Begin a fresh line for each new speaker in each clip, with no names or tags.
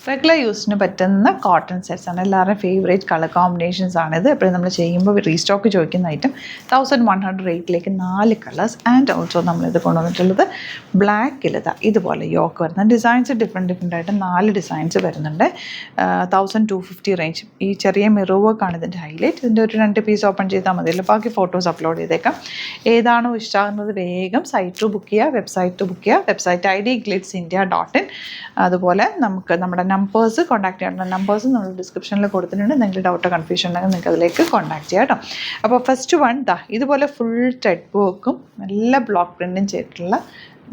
Regular യൂസിന് പറ്റുന്ന cotton sets ആണ്. എല്ലാവരുടെയും ഫേവറേറ്റ് കളർ കോമ്പിനേഷൻസ് ആണിത്. എപ്പോഴും നമ്മൾ ചെയ്യുമ്പോൾ റീസ്റ്റോക്ക് ചോദിക്കുന്ന ഐറ്റം 1100 റേറ്റിലേക്ക് 4 കളേഴ്സ് ആൻഡ് ഓൾസോ നമ്മളിത് കൊണ്ടുവന്നിട്ടുള്ളത് ബ്ലാക്കിൽ ഇതുപോലെ യോക്ക് വരുന്ന ഡിസൈൻസ് ഡിഫറെൻ്റ് ആയിട്ട് 4 ഡിസൈൻസ് വരുന്നുണ്ട്. 1250 റേഞ്ച്. ഈ ചെറിയ മിറർ വർക്കാണ് ഇതിൻ്റെ ഹൈലൈറ്റ്. ഇതിൻ്റെ ഒരു 2 പീസ് ഓപ്പൺ ചെയ്താൽ മതിയല്ലോ. ബാക്കി ഫോട്ടോസ് അപ്ലോഡ് ചെയ്തേക്കാം. ഏതാണോ ഇഷ്ടമാകുന്നത് വേഗം സൈറ്റ് ബുക്ക് ചെയ്യുക, വെബ്സൈറ്റ് ബുക്ക് ചെയ്യുക. Website ID glitzindia.in. അതുപോലെ നമുക്ക് നമ്മുടെ നമ്പേഴ്സ് കോൺടാക്ട് ചെയ്യേണ്ട നമ്പേഴ്സ് നമ്മൾ ഡിസ്ക്രിപ്ഷനിൽ കൊടുത്തിട്ടുണ്ട്. എന്തെങ്കിലും ഡൗട്ടോ കൺഫ്യൂഷൻ ഉണ്ടെങ്കിൽ നിങ്ങൾക്ക് അതിലേക്ക് കോൺടാക്ട് ചെയ്യാം കേട്ടോ. അപ്പോൾ ഫസ്റ്റ് വൺ ഇതുപോലെ ഫുൾ ത്രെഡ് വർക്കും നല്ല ബ്ലോക്ക് പ്രിൻറ്റും ചെയ്തിട്ടുള്ള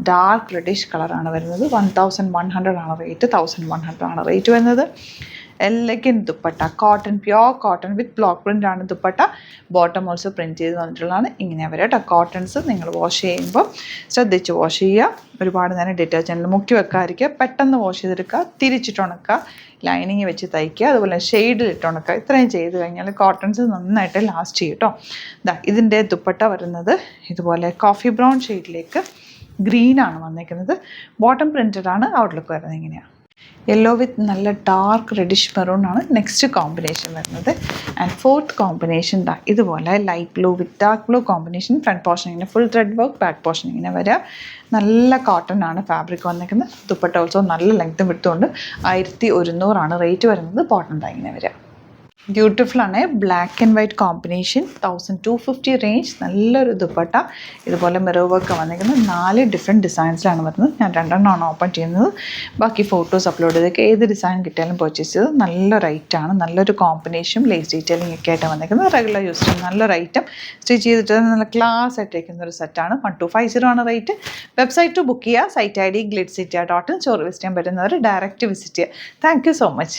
ഡാർക്ക് റെഡിഷ് കളറാണ് വരുന്നത്. 1100 ആണ് റേറ്റ്. 1100 ആണ് റേറ്റ് വരുന്നത്. Elegant dupatta, cotton, pure cotton വിത്ത് ബ്ലോക്ക് പ്രിൻ്റ് ആണ് ദുപ്പട്ട. ബോട്ടം ഓൾസോ പ്രിൻറ്റ് ചെയ്ത് വന്നിട്ടുള്ളതാണ്. ഇങ്ങനെ വരെ കേട്ടോ. കോട്ടൺസ് നിങ്ങൾ വാഷ് ചെയ്യുമ്പോൾ ശ്രദ്ധിച്ച് വാഷ് ചെയ്യുക. ഒരുപാട് നേരം ഡിറ്റർജൻറ്റിൽ മുക്കി വെക്കാതിരിക്കുക. പെട്ടെന്ന് വാഷ് ചെയ്തെടുക്കുക, തിരിച്ചിട്ട് ഉണക്കുക, ലൈനിങ് വെച്ച് തയ്ക്കുക, അതുപോലെ ഷെയ്ഡിലിട്ട് ഉണക്കുക. ഇത്രയും ചെയ്ത് കഴിഞ്ഞാൽ കോട്ടൺസ് നന്നായിട്ട് ലാസ്റ്റ് ചെയ്യും കേട്ടോ. ഇതിൻ്റെ ദുപ്പട്ട വരുന്നത് ഇതുപോലെ കോഫി ബ്രൗൺ ഷെയ്ഡിലേക്ക് ഗ്രീനാണ് വന്നിരിക്കുന്നത്. ബോട്ടം പ്രിൻറ്റഡ് ആണ്. ഔട്ട്ലുക്ക് വരുന്നത് ഇങ്ങനെയാണ്. യെല്ലോ വിത്ത് നല്ല ഡാർക്ക് റെഡിഷ് മെറൂൺ ആണ് നെക്സ്റ്റ് കോമ്പിനേഷൻ വരുന്നത്. ആൻഡ് ഫോർത്ത് കോമ്പിനേഷൻ ഇതുപോലെ light blue with dark blue combination. Front portion ഇങ്ങനെ full thread work, back portion ഇങ്ങനെ വരിക. നല്ല കോട്ടൺ ആണ് ഫാബ്രിക് വന്നിരിക്കുന്നത്. ദുപ്പട്ട ഓൾസോ നല്ല ലെങ്ത്തും വിട്ടുകൊണ്ട് 1100 ആണ് റേറ്റ് വരുന്നത്. ബോട്ടം ഇങ്ങനെ വരിക. ബ്യൂട്ടിഫുൾ ആണ്. Black and white combination. 1250 range. നല്ലൊരു ദുപ്പട്ട. ഇതുപോലെ മിറർ വർക്ക് വന്നിരിക്കുന്നത് 4 ഡിഫറെൻറ്റ് ഡിസൈൻസിലാണ് വരുന്നത്. ഞാൻ 2 ഓപ്പൺ ചെയ്യുന്നത്. ബാക്കി ഫോട്ടോസ് അപ്ലോഡ് ചെയ്തേക്ക്. ഏത് ഡിസൈൻ കിട്ടിയാലും പർച്ചേസ് ചെയ്ത് നല്ല റൈറ്റാണ്. നല്ലൊരു കോമ്പിനേഷൻ ലേസ് ഡീറ്റെയിലിംഗ് ഒക്കെ ആയിട്ട് വന്നിരിക്കുന്നത്. റെഗുലർ യൂസ് നല്ലൊരു ഐറ്റം. സ്റ്റിച്ച് ചെയ്തിട്ട് നല്ല ക്ലാസ് ആയിട്ടിരിക്കുന്ന ഒരു സെറ്റാണ്. 1250 ആണ് റേറ്റ്. വെബ്സൈറ്റ് ബുക്ക് ചെയ്യുക. Site ID glitzindia.in. Store visit ചെയ്യാൻ പറ്റുന്നവർ ഡയറക്റ്റ് വിസിറ്റ് ചെയ്യുക. Thank you so much.